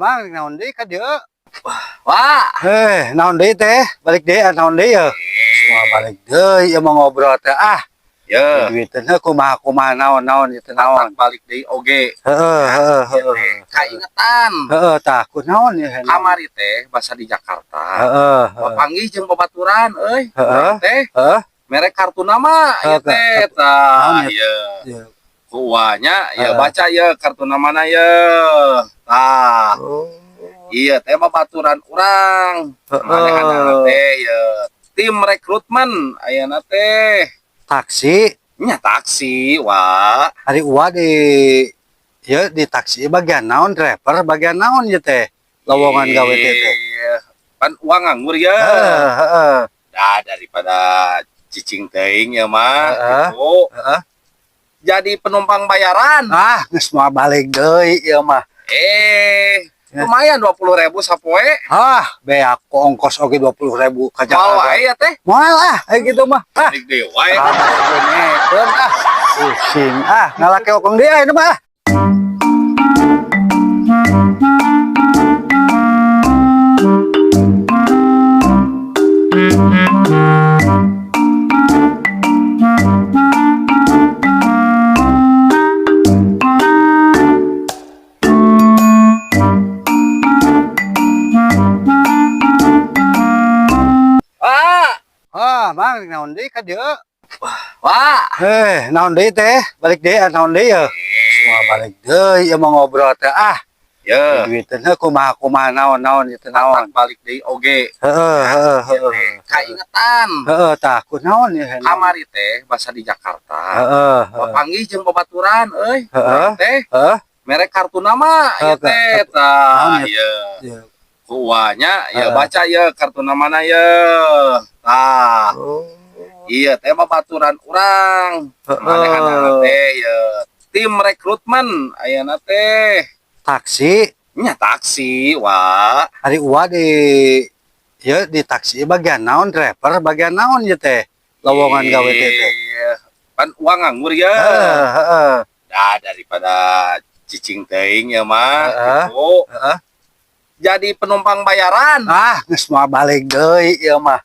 Bang, naon deui ka dieu? Wah, Naon deui teh? Balik deui, naon deui ya? Semua balik deui, ieu mah ngobrol teh. ya, Duiteun kumaha naon ieu teh naon? balik deui oge. Heeh. Kaingetan, Tah kunaon ieu? kamari teh basa di Jakarta. Heeh. Papanggih jeung babaturan euy. Heeh. Urang teh Heeh. merek kartu nama ieu teh Naon tah ieu? ieu. Kuanya ya Heeh. baca ya kartu namana ya. Tah, iya teh babaturan urang. Manehna teh ya tim rekrutmen ayeuna teh. Taksi, Nya taksi, wah. ari uwa di taksi bagian naon driver, bagian naon ieu teh? Lowongan gawe teh teh. Kan uang nganggur ya. Heeh. Dah daripada cicing teuing ya mah Heeh. gitu. Heeh. Jadi penumpang bayaran. Geus moal balik deui ieu mah. Lumayan 20.000 sapoe. Beak ongkos oge 20.000 ka Mal Jakarta. wae ya teh. Moal gitu mah. Dik deui wae. Benekeun pusing ngalake okong dia ini mah. Bang, naon deui ka dieu? Wah, Naon deui teh? Balik deui, naon deui ya? Semua balik deui, ieu mah ngobrol teh. ya. Duiteun kumaha naon ieu teh naon? Balik deui oge. Heeh. Kaingetan, Tah kunaon ieu? kamari teh basa di Jakarta. Heeh. Papanggih jeung babaturan euy. Heeh. Urang teh Heeh. merek kartu nama ieu teh tah ieu. Kuanya ya baca ya kartu namana ya. Tah, iya teh babaturan urang. Manehna teh ya tim rekrutmen ayeuna teh. Taksi, Nya taksi, wah. ari uwa di taksi bagian naon driver, bagian naon ieu teh? Lowongan gawe teh teh. Kan uang nganggur ya. Heeh. Dah daripada cicing teuing ya mah gitu. Heeh. Jadi penumpang bayaran. Geus moal balik deui ieu mah.